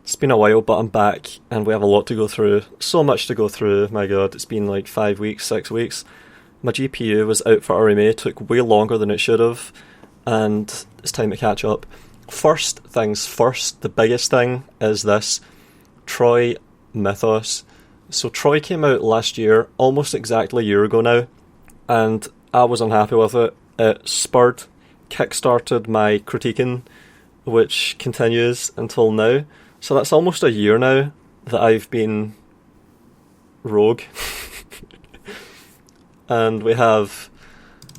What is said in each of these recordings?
It's been a while, but I'm back, and we have a lot to go through. So much to go through, my god, it's been like 5 weeks, 6 weeks. My GPU was out for RMA, took way longer than it should have, and it's time to catch up. First things first, the biggest thing is this. Troy Mythos. So Troy came out last year, almost exactly a year ago now, and I was unhappy with it. It kickstarted my critiquing, which continues until now. So that's almost a year now that I've been rogue. And we have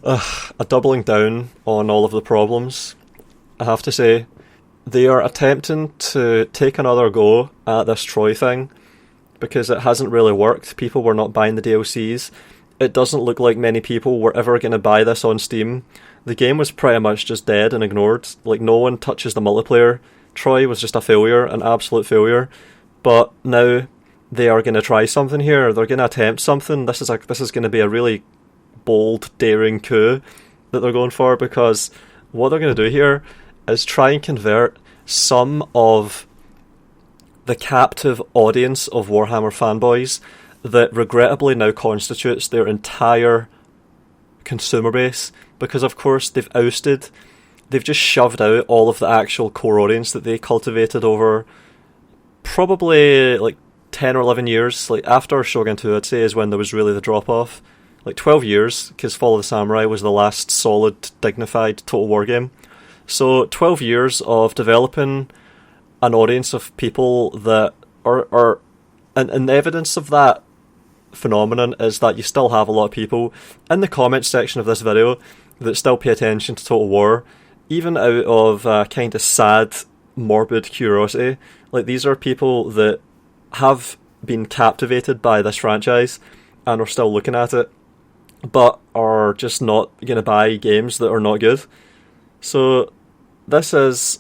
a doubling down on all of the problems. I have to say, they are attempting to take another go at this Troy thing, because it hasn't really worked. People were not buying the DLCs. It doesn't look like many people were ever going to buy this on Steam. The game was pretty much just dead and ignored. Like, no one touches the multiplayer. Troy was just a failure, an absolute failure. But now they are going to try something here. They're going to attempt something. This is going to be a really bold, daring coup that they're going for, because what they're going to do here is try and convert some of the captive audience of Warhammer fanboys that regrettably now constitutes their entire consumer base, because of course they've just shoved out all of the actual core audience that they cultivated over probably like 10 or 11 years. Like after Shogun 2, I'd say, is when there was really the drop-off. Like 12 years, because Fall of the Samurai was the last solid, dignified Total War game. So 12 years of developing an audience of people that are and evidence of that phenomenon is that you still have a lot of people in the comments section of this video that still pay attention to Total War, even out of kind of sad, morbid curiosity. Like, these are people that have been captivated by this franchise and are still looking at it, but are just not going to buy games that are not good. So this is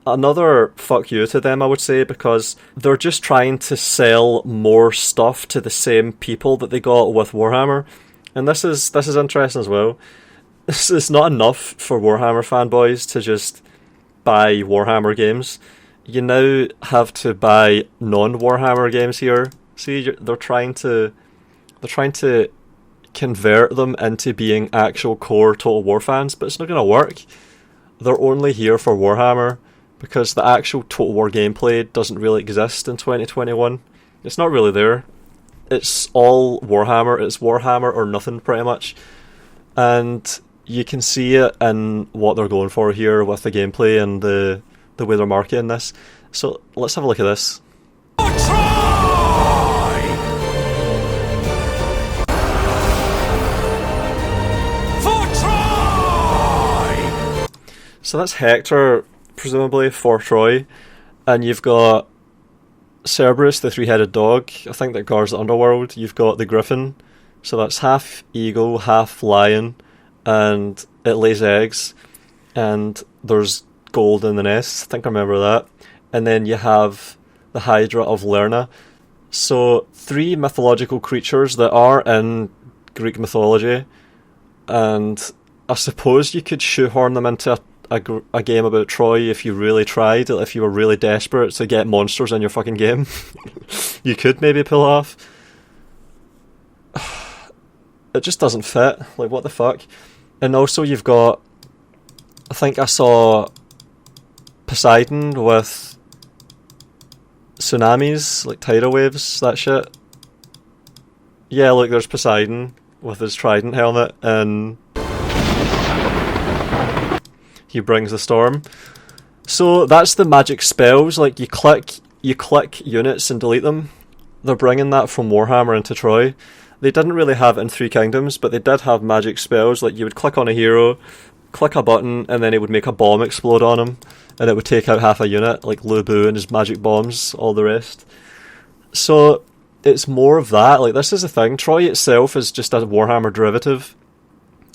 another fuck you to them, I would say, because they're just trying to sell more stuff to the same people that they got with Warhammer. And this is interesting as well. It's not enough for Warhammer fanboys to just buy Warhammer games. You now have to buy non-Warhammer games here. See, they're trying to convert them into being actual core Total War fans, but it's not going to work. They're only here for Warhammer, because the actual Total War gameplay doesn't really exist in 2021. It's not really there. It's all Warhammer. It's Warhammer or nothing, pretty much. And you can see it in what they're going for here with the gameplay and the way they're marketing this. So let's have a look at this. So that's Hector, presumably, for Troy. And you've got Cerberus, the three-headed dog, I think, that guards the underworld. You've got the griffin, so that's half eagle, half lion, and it lays eggs. And there's gold in the nest, I think I remember that. And then you have the Hydra of Lerna. So 3 mythological creatures that are in Greek mythology. And I suppose you could shoehorn them into a game about Troy if you really tried, if you were really desperate to get monsters in your fucking game. You could maybe pull off. It just doesn't fit. Like, what the fuck? And also you've got, I think I saw Poseidon with tsunamis, like tidal waves, that shit. Yeah, look, there's Poseidon with his trident helmet, and he brings the storm. So that's the magic spells. Like, you click units and delete them. They're bringing that from Warhammer into Troy. They didn't really have it in Three Kingdoms, but they did have magic spells. Like, you would click on a hero, click a button, and then it would make a bomb explode on him, and it would take out half a unit, like Lu Bu and his magic bombs, all the rest. So it's more of that. Like, this is the thing. Troy itself is just a Warhammer derivative.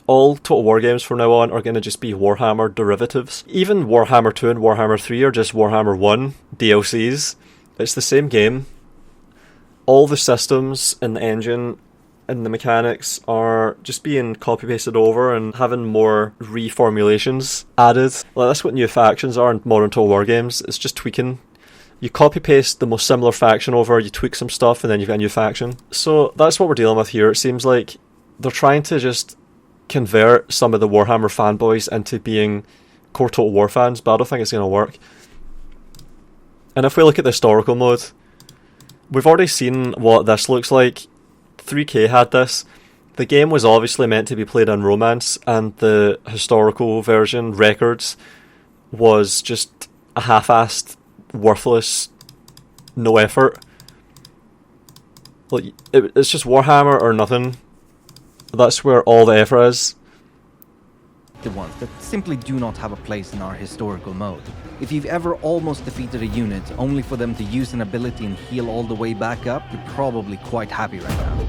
All Total War games from now on are going to just be Warhammer derivatives. Even Warhammer 2 and Warhammer 3 are just Warhammer 1 DLCs. It's the same game. All the systems and the engine and the mechanics are just being copy-pasted over and having more reformulations added. Like, that's what new factions are in modern Total War games. It's just tweaking You copy-paste the most similar faction over, you tweak some stuff, and then you've got a new faction. So that's what we're dealing with here. It seems like they're trying to just convert some of the Warhammer fanboys into being core Total War fans, but I don't think it's going to work. And if we look at the historical mode, we've already seen what this looks like. 3K had this. The game was obviously meant to be played in Romance, and the historical version, Records, was just a half-assed, worthless, no effort. Like, it's just Warhammer or nothing. That's where all the effort is. The ones that simply do not have a place in our historical mode. If you've ever almost defeated a unit only for them to use an ability and heal all the way back up, you're probably quite happy right now.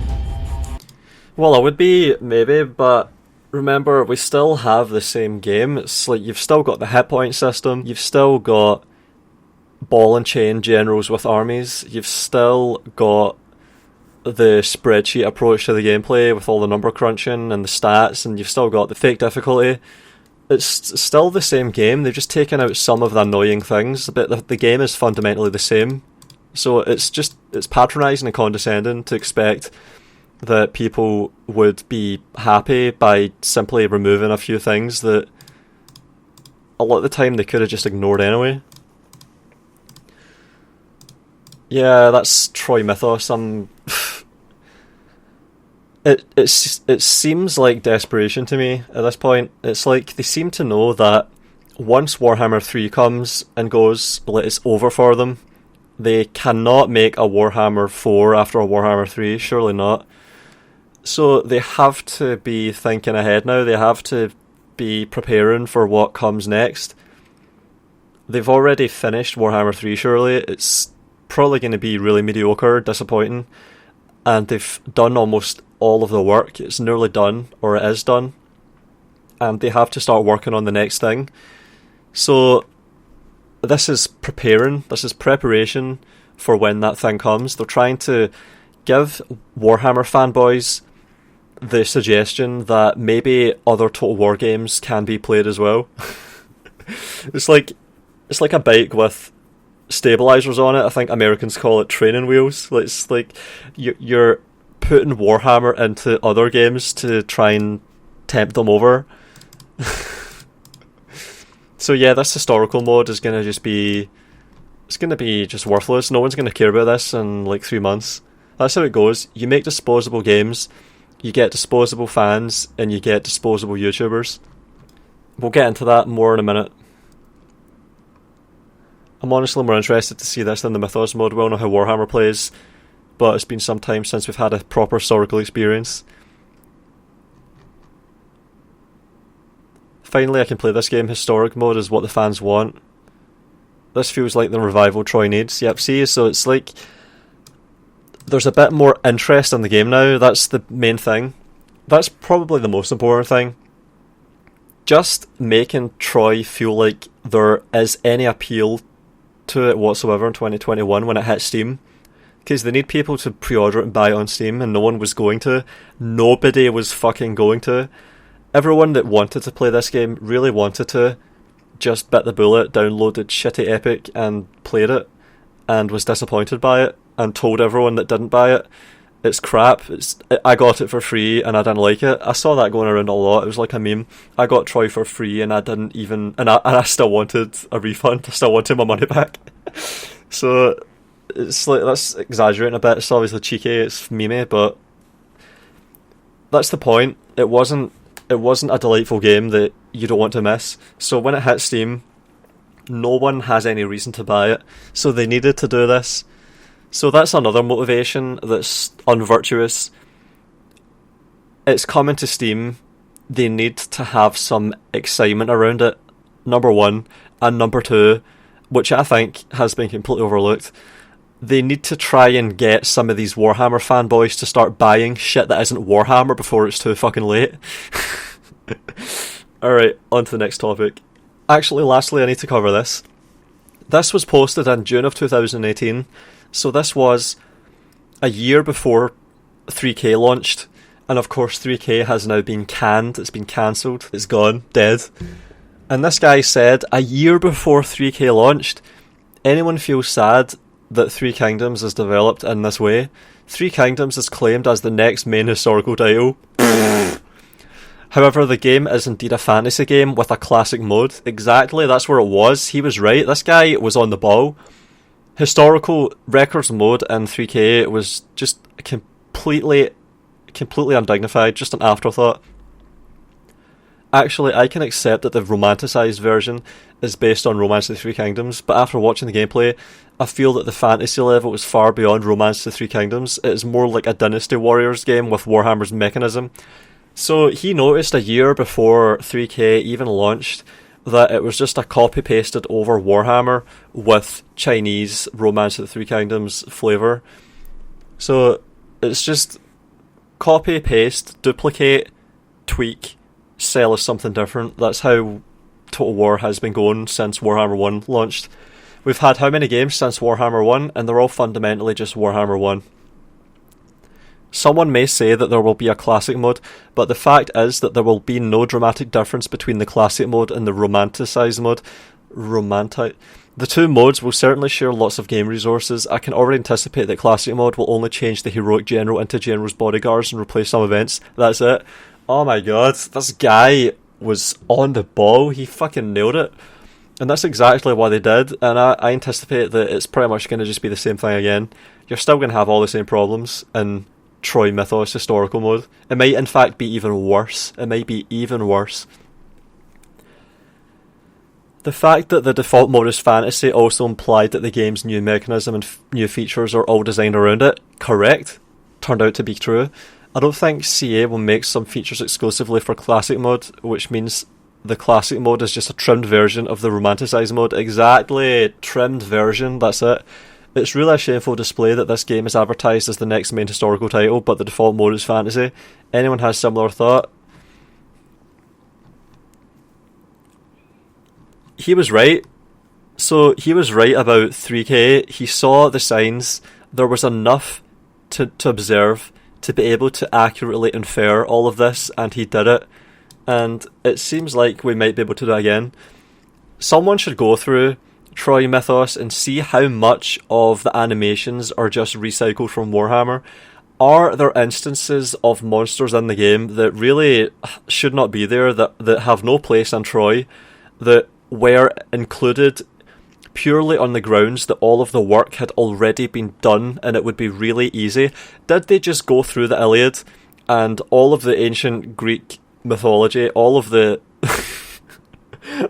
Well, I would be, maybe, but remember, we still have the same game. It's like you've still got the hit point system, you've still got ball and chain generals with armies, you've still got the spreadsheet approach to the gameplay with all the number crunching and the stats, and you've still got the fake difficulty. It's still the same game, they've just taken out some of the annoying things, but the game is fundamentally the same. So it's patronising and condescending to expect that people would be happy by simply removing a few things that a lot of the time they could have just ignored anyway. Yeah, that's Troy Mythos. It seems like desperation to me at this point. It's like they seem to know that once Warhammer 3 comes and goes, well, it's over for them. They cannot make a Warhammer 4 after a Warhammer 3, surely not. So they have to be thinking ahead now. They have to be preparing for what comes next. They've already finished Warhammer 3, surely. It's probably going to be really mediocre, disappointing, and they've done almost all of the work. It's nearly done, or it is done, and they have to start working on the next thing. So this is preparation for when that thing comes. They're trying to give Warhammer fanboys the suggestion that maybe other Total War games can be played as well. It's like a bike with stabilizers on it. I think Americans call it training wheels. It's like you're putting Warhammer into other games to try and tempt them over. So yeah, this historical mode is going to just be worthless. No one's going to care about this in like 3 months. That's how it goes. You make disposable games, you get disposable fans, and you get disposable YouTubers. We'll get into that more in a minute. I'm honestly more interested to see this than the Mythos mode. We all know how Warhammer plays, but it's been some time since we've had a proper historical experience. Finally, I can play this game. Historic mode is what the fans want. This feels like the revival Troy needs. Yep, see, so it's like there's a bit more interest in the game now. That's the main thing. That's probably the most important thing. Just making Troy feel like there is any appeal to it whatsoever in 2021 when it hits Steam, because they need people to pre-order it and buy it on Steam, and no one was going to. Nobody was fucking going to. Everyone that wanted to play this game, really wanted to, just bit the bullet, downloaded shitty Epic and played it, and was disappointed by it, and told everyone that didn't buy it, it's crap, I got it for free and I didn't like it. I saw that going around a lot. It was like a meme. I got Troy for free and I didn't even, and I still wanted a refund. I still wanted my money back. So it's like, that's exaggerating a bit. It's obviously cheeky, it's memey, but that's the point. It wasn't a delightful game that you don't want to miss. So when it hits Steam, no one has any reason to buy it. So they needed to do this. So that's another motivation that's unvirtuous. It's coming to Steam. They need to have some excitement around it, number one. And number two, which I think has been completely overlooked, they need to try and get some of these Warhammer fanboys to start buying shit that isn't Warhammer before it's too fucking late. Alright, on to the next topic. Actually, lastly, I need to cover this. This was posted in June of 2018. So this was a year before 3K launched, and of course 3K has now been canned, it's been cancelled, it's gone, dead. And this guy said a year before 3K launched, anyone feels sad that Three Kingdoms is developed in this way, Three Kingdoms is claimed as the next main historical title. However, the game is indeed a fantasy game with a classic mode. Exactly, that's where it was. He was right. This guy was on the ball. Historical records mode in 3K was just completely undignified, just an afterthought. Actually, I can accept that the romanticised version is based on Romance of the Three Kingdoms, but after watching the gameplay, I feel that the fantasy level is far beyond Romance of the Three Kingdoms. It is more like a Dynasty Warriors game with Warhammer's mechanism. So he noticed a year before 3K even launched that it was just a copy-pasted over Warhammer with Chinese Romance of the Three Kingdoms flavour. So it's just copy-paste, duplicate, tweak, sell as something different. That's how Total War has been going since Warhammer 1 launched. We've had how many games since Warhammer 1, and they're all fundamentally just Warhammer 1. Someone may say that there will be a classic mode, but the fact is that there will be no dramatic difference between the classic mode and the romanticised mode. The two modes will certainly share lots of game resources. I can already anticipate that classic mode will only change the heroic general into general's bodyguards and replace some events. That's it. Oh my god, this guy was on the ball. He fucking nailed it. And that's exactly what they did, and I anticipate that it's pretty much going to just be the same thing again. You're still going to have all the same problems in Troy Mythos historical mode. It might in fact be even worse. It might be even worse. The fact that the default mode is fantasy also implied that the game's new mechanism and new features are all designed around it. Correct. Turned out to be true. I don't think CA will make some features exclusively for classic mode, which means the classic mode is just a trimmed version of the romanticised mode. Exactly, trimmed version, that's it. It's really a shameful display that this game is advertised as the next main historical title, but the default mode is fantasy. Anyone has similar thought? He was right. So he was right about 3K. He saw the signs. There was enough to observe to be able to accurately infer all of this, and he did it. And it seems like we might be able to do it again. Someone should go through Troy Mythos and see how much of the animations are just recycled from Warhammer. Are there instances of monsters in the game that really should not be there, that have no place in Troy, that were included purely on the grounds that all of the work had already been done and it would be really easy? Did they just go through the Iliad and all of the ancient Greek mythology, all of the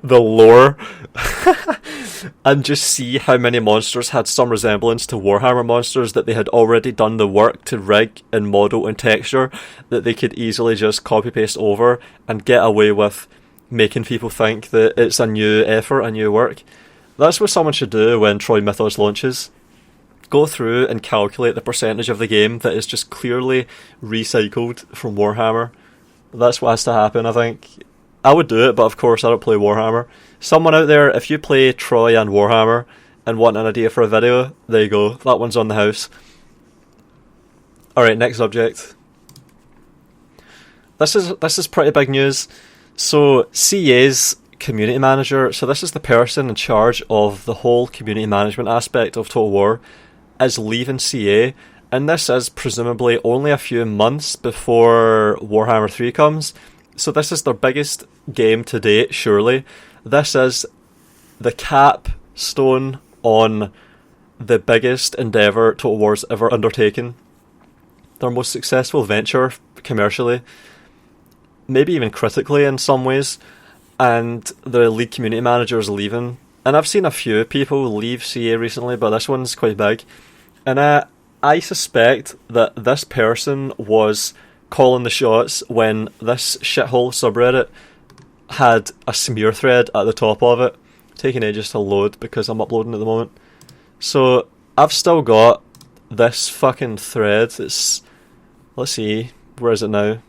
the lore, and just see how many monsters had some resemblance to Warhammer monsters that they had already done the work to rig and model and texture, that they could easily just copy paste over and get away with making people think that it's a new effort, a new work? That's what someone should do when Troy Mythos launches. Go through and calculate the percentage of the game that is just clearly recycled from Warhammer. That's what has to happen, I think. I would do it, but of course I don't play Warhammer. Someone out there, if you play Troy and Warhammer and want an idea for a video, there you go. That one's on the house. Alright, next subject. This is pretty big news. So, CA's community manager, so this is the person in charge of the whole community management aspect of Total War, is leaving CA. And this is presumably only a few months before Warhammer 3 comes. So this is their biggest game to date, surely. This is the capstone on the biggest endeavour Total War's ever undertaken. Their most successful venture, commercially. Maybe even critically in some ways. And the lead community manager is leaving. And I've seen a few people leave CA recently, but this one's quite big. And I suspect that this person was calling the shots when this shithole subreddit had a smear thread at the top of it, taking ages to load because I'm uploading at the moment. So I've still got this fucking thread. It's, let's see, where is it now?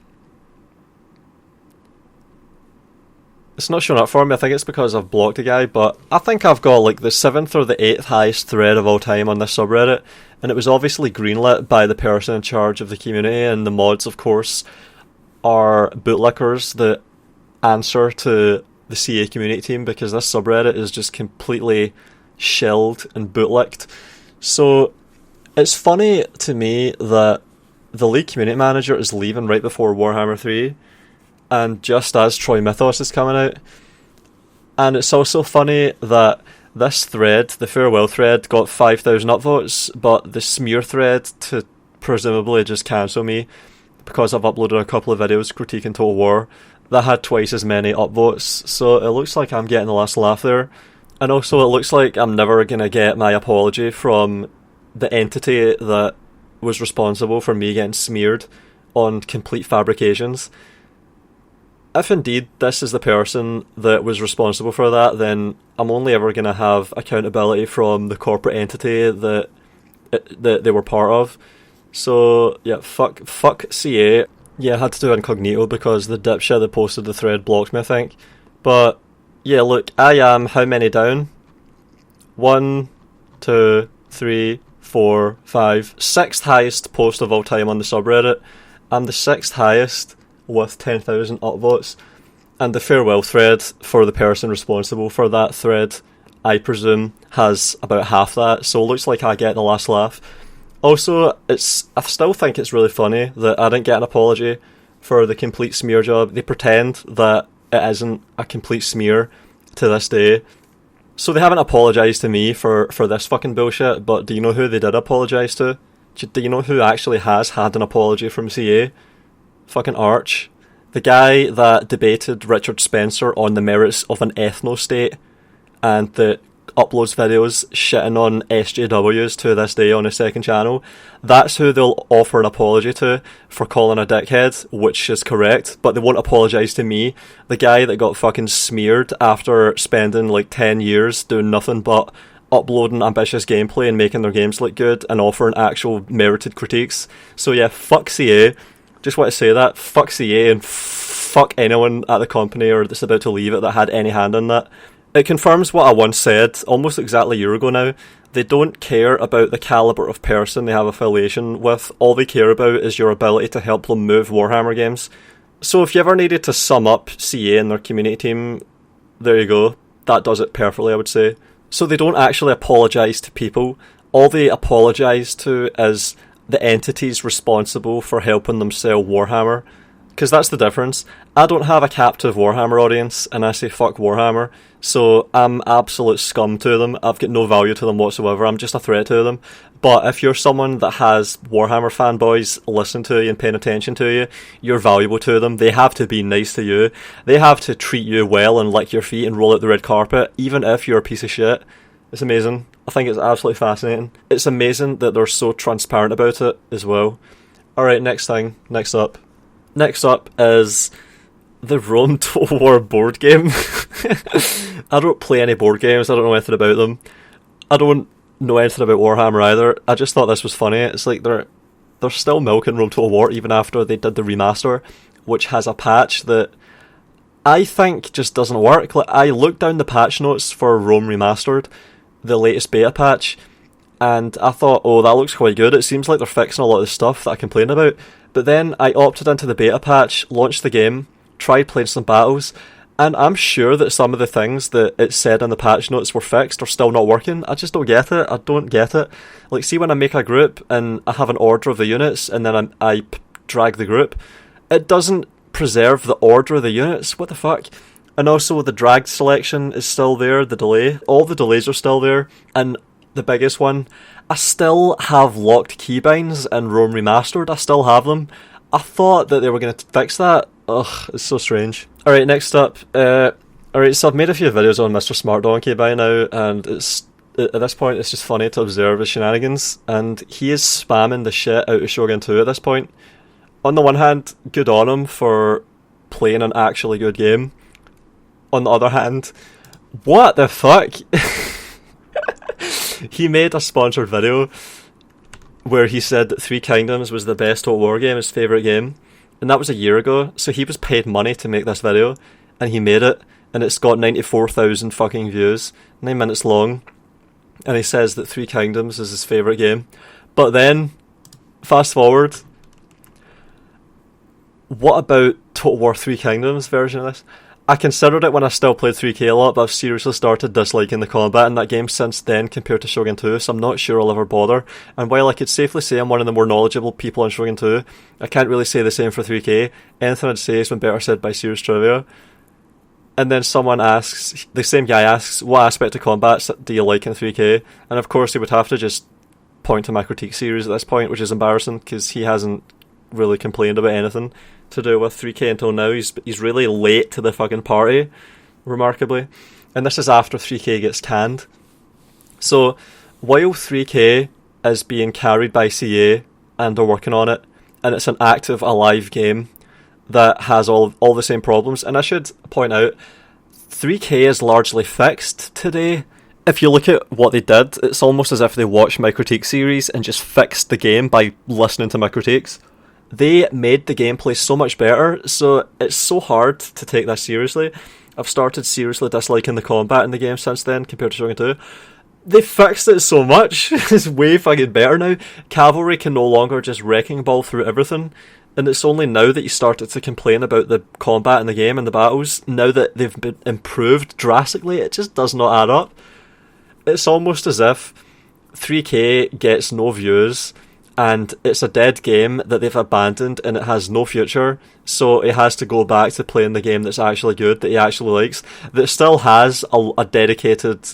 It's not showing up for me. I think it's because I've blocked a guy, but I think I've got like the 7th or the 8th highest thread of all time on this subreddit, and it was obviously greenlit by the person in charge of the community, and the mods, of course, are bootlickers that answer to the CA community team, because this subreddit is just completely shelled and bootlicked. So it's funny to me that the League community manager is leaving right before Warhammer 3, and just as Troy Mythos is coming out. And it's also funny that this thread, the farewell thread, got 5,000 upvotes, but the smear thread to presumably just cancel me because I've uploaded a couple of videos critiquing Total War that had twice as many upvotes. So it looks like I'm getting the last laugh there. And also it looks like I'm never going to get my apology from the entity that was responsible for me getting smeared on complete fabrications. If indeed this is the person that was responsible for that, then I'm only ever going to have accountability from the corporate entity that they were part of. So yeah, fuck CA. Yeah, I had to do incognito because the dipshit that posted the thread blocked me, I think. But yeah, look, I am how many down? 1, 2, 3, 4, 5, 6th highest post of all time on the subreddit. I'm the 6th highest with 10,000 upvotes, and the farewell thread for the person responsible for that thread, I presume, has about half that, so it looks like I get the last laugh. Also, I still think it's really funny that I didn't get an apology for the complete smear job. They pretend that it isn't a complete smear to this day. So they haven't apologised to me for this fucking bullshit, but do you know who they did apologise to? Do you know who actually has had an apology from CA? Fucking Arch. The guy that debated Richard Spencer on the merits of an ethno-state and that uploads videos shitting on SJWs to this day on his second channel. That's who they'll offer an apology to for calling a dickhead, which is correct, but they won't apologise to me, the guy that got fucking smeared after spending like 10 years doing nothing but uploading ambitious gameplay and making their games look good and offering actual merited critiques. So yeah, fuck CA. Just want to say that. Fuck CA and fuck anyone at the company or that's about to leave it that had any hand in that. It confirms what I once said, almost exactly a year ago now. They don't care about the calibre of person they have affiliation with. All they care about is your ability to help them move Warhammer games. So if you ever needed to sum up CA and their community team, there you go. That does it perfectly, I would say. So they don't actually apologise to people. All they apologise to is the entities responsible for helping them sell Warhammer. Because that's the difference. I don't have a captive Warhammer audience, and I say fuck Warhammer, so I'm absolute scum to them. I've got no value to them whatsoever. I'm just a threat to them. But if you're someone that has Warhammer fanboys listening to you and paying attention to you, you're valuable to them. They have to be nice to you. They have to treat you well and lick your feet and roll out the red carpet, even if you're a piece of shit. It's amazing. I think it's absolutely fascinating. It's amazing that they're so transparent about it as well. Alright, next up. Next up is the Rome Total War board game. I don't play any board games, I don't know anything about them. I don't know anything about Warhammer either. I just thought this was funny. It's like they're still milking Rome Total War even after they did the remaster, which has a patch that I think just doesn't work. Like, I looked down the patch notes for Rome Remastered, the latest beta patch, and I thought, oh, that looks quite good. It seems like they're fixing a lot of the stuff that I complained about. But then I opted into the beta patch, launched the game, tried playing some battles, and I'm sure that some of the things that it said in the patch notes were fixed or still not working. I just don't get it. I don't get it. Like, see when I make a group and I have an order of the units and then I drag the group, it doesn't preserve the order of the units. What the fuck? And also the drag selection is still there, the delay. All the delays are still there. And the biggest one, I still have locked keybinds in Rome Remastered. I still have them. I thought that they were going to fix that. Ugh, it's so strange. Alright, next up. Alright, so I've made a few videos on Mr. Smart Donkey by now, and it's at this point it's just funny to observe his shenanigans, and he is spamming the shit out of Shogun 2 at this point. On the one hand, good on him for playing an actually good game. On the other hand, what the fuck? He made a sponsored video where he said that Three Kingdoms was the best Total War game, his favourite game, and that was a year ago, so he was paid money to make this video, and he made it, and it's got 94,000 fucking views, 9 minutes long, and he says that Three Kingdoms is his favourite game. But then, fast forward, what about Total War Three Kingdoms version of this? I considered it when I still played 3K a lot, but I've seriously started disliking the combat in that game since then compared to Shogun 2, so I'm not sure I'll ever bother. And while I could safely say I'm one of the more knowledgeable people on Shogun 2, I can't really say the same for 3K. Anything I'd say has been better said by Serious Trivia. And then someone asks, the same guy asks, what aspect of combat do you like in 3K? And of course he would have to just point to my critique series at this point, which is embarrassing, because he hasn't really complained about anything to do with 3K until now. He's really late to the fucking party, remarkably. And this is after 3K gets canned. So, while 3K is being carried by CA and they're working on it, and it's an active, alive game that has all the same problems, and I should point out, 3K is largely fixed today. If you look at what they did, it's almost as if they watched my critique series and just fixed the game by listening to my critiques. They made the gameplay so much better, so it's so hard to take that seriously. I've started seriously disliking the combat in the game since then, compared to Shogun 2. They fixed it so much. It's way fucking better now. Cavalry can no longer just wrecking ball through everything, and it's only now that you started to complain about the combat in the game and the battles. Now that they've been improved drastically, it just does not add up. It's almost as if 3K gets no views, and it's a dead game that they've abandoned and it has no future, so it has to go back to playing the game that's actually good, that he actually likes, that still has a dedicated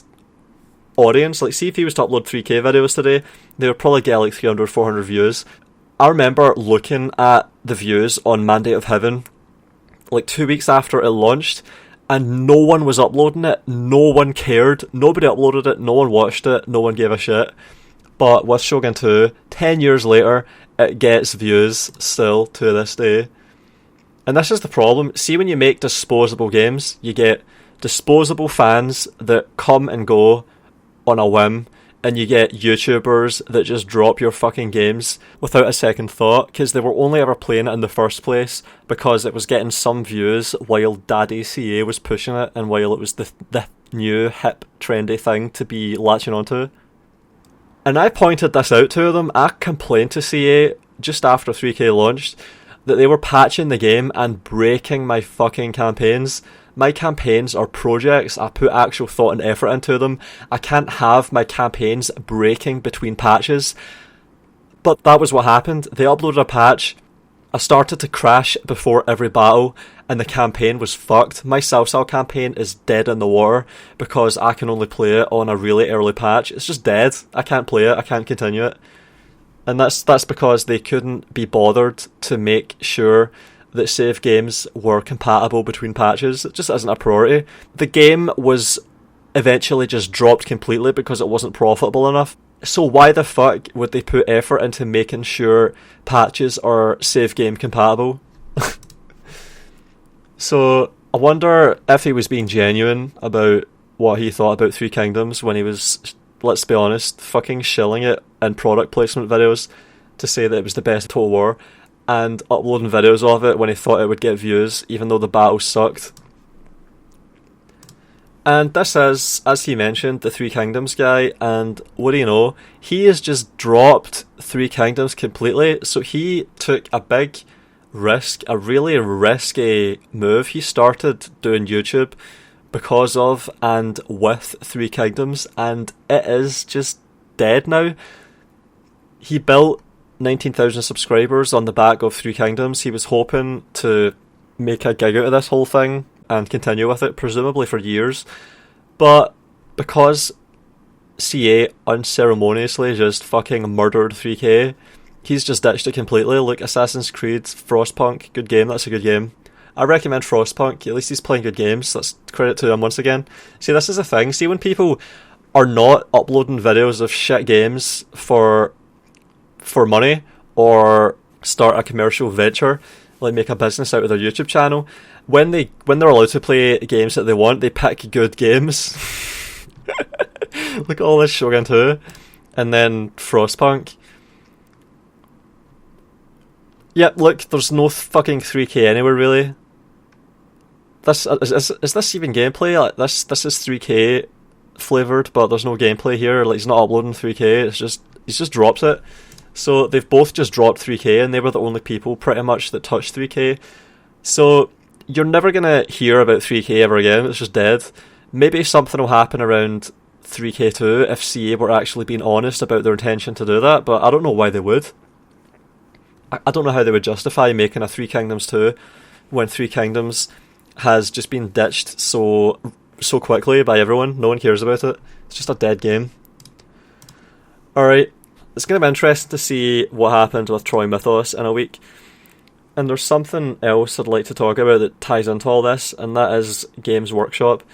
audience. Like, see if he was to upload 3K videos today, they would probably get like 300, 400 views. I remember looking at the views on Mandate of Heaven like 2 weeks after it launched, and no one was uploading it, no one cared, nobody uploaded it, no one watched it, no one gave a shit. But with Shogun 2, 10 years later, it gets views still to this day. And this is the problem. See, when you make disposable games, you get disposable fans that come and go on a whim, and you get YouTubers that just drop your fucking games without a second thought, because they were only ever playing it in the first place because it was getting some views while Daddy CA was pushing it, and while it was the new, hip, trendy thing to be latching onto. And I pointed this out to them. I complained to CA just after 3K launched that they were patching the game and breaking my fucking campaigns. My campaigns are projects. I put actual thought and effort into them. I can't have my campaigns breaking between patches. But that was what happened. They uploaded a patch. I started to crash before every battle, and the campaign was fucked. My South campaign is dead in the water because I can only play it on a really early patch. It's just dead. I can't play it. I can't continue it. And that's because they couldn't be bothered to make sure that save games were compatible between patches. It just isn't a priority. The game was eventually just dropped completely because it wasn't profitable enough. So why the fuck would they put effort into making sure patches are save game compatible? So I wonder if he was being genuine about what he thought about Three Kingdoms when he was, let's be honest, fucking shilling it in product placement videos to say that it was the best Total War, and uploading videos of it when he thought it would get views even though the battle sucked. And this is, as he mentioned, the Three Kingdoms guy, and what do you know, he has just dropped Three Kingdoms completely. So he took a big risk, a really risky move. He started doing YouTube because of and with Three Kingdoms, and it is just dead now. He built 19,000 subscribers on the back of Three Kingdoms. He was hoping to make a gig out of this whole thing and continue with it, presumably for years. But because CA unceremoniously just fucking murdered 3K, he's just ditched it completely. Like Assassin's Creed, Frostpunk, good game, that's a good game. I recommend Frostpunk, at least he's playing good games, that's credit to him once again. See, this is the thing, see when people are not uploading videos of shit games for money, or start a commercial venture, like make a business out of their YouTube channel, when they're allowed to play games that they want, they pick good games. Look at all this Shogun 2, and then Frostpunk. Yep, look, there's no fucking 3K anywhere really. This is this even gameplay? Like, this is 3K flavoured, but there's no gameplay here. Like, he's not uploading 3K. He's just dropped it. So they've both just dropped 3K, and they were the only people pretty much that touched 3K. So you're never going to hear about 3K ever again. It's just dead. Maybe something will happen around 3K2 if CA were actually being honest about their intention to do that, but I don't know why they would. I don't know how they would justify making a Three Kingdoms 2 when Three Kingdoms has just been ditched so quickly by everyone. No one cares about it. It's just a dead game. Alright, it's going to be interesting to see what happens with Troy Mythos in a week. And there's something else I'd like to talk about that ties into all this, and that is Games Workshop.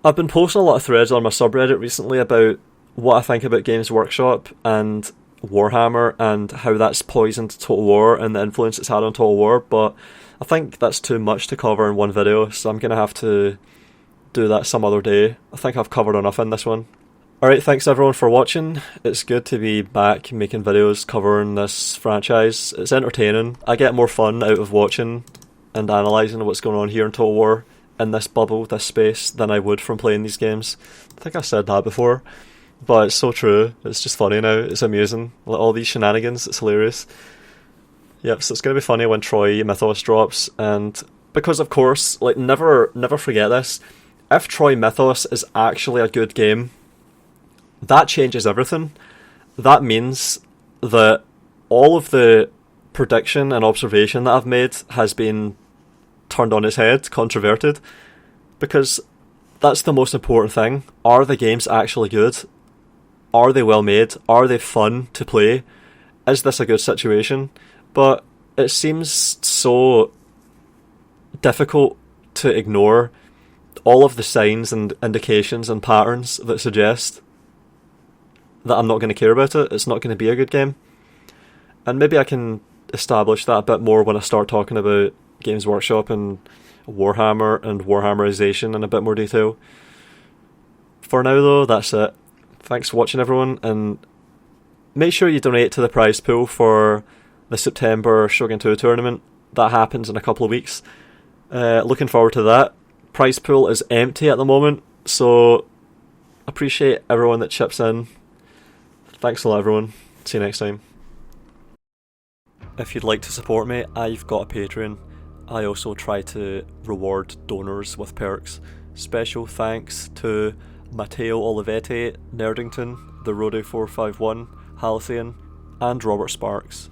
I've been posting a lot of threads on my subreddit recently about what I think about Games Workshop and Warhammer and how that's poisoned Total War and the influence it's had on Total War, but I think that's too much to cover in one video, so I'm going to have to do that some other day. I think I've covered enough in this one. Alright, thanks everyone for watching. It's good to be back making videos covering this franchise. It's entertaining. I get more fun out of watching and analysing what's going on here in Total War, in this bubble, this space, than I would from playing these games. I think I've said that before, but it's so true. It's just funny now. It's amusing. Like, all these shenanigans, it's hilarious. Yep, so it's going to be funny when Troy Mythos drops, and because of course, like, never forget this, if Troy Mythos is actually a good game, that changes everything. That means that all of the prediction and observation that I've made has been turned on its head, controverted, because that's the most important thing. Are the games actually good? Are they well made? Are they fun to play? Is this a good situation? But it seems so difficult to ignore all of the signs and indications and patterns that suggest that I'm not going to care about it. It's not going to be a good game. And maybe I can establish that a bit more when I start talking about Games Workshop and Warhammer and Warhammerisation in a bit more detail. For now though, that's it. Thanks for watching everyone, and make sure you donate to the prize pool for the September Shogun 2 tournament. That happens in a couple of weeks. Looking forward to that. Prize pool is empty at the moment, so appreciate everyone that chips in. Thanks a lot everyone. See you next time. If you'd like to support me, I've got a Patreon. I also try to reward donors with perks. Special thanks to Matteo Olivetti, Nerdington, The Rodo451, Halcyon, and Robert Sparks.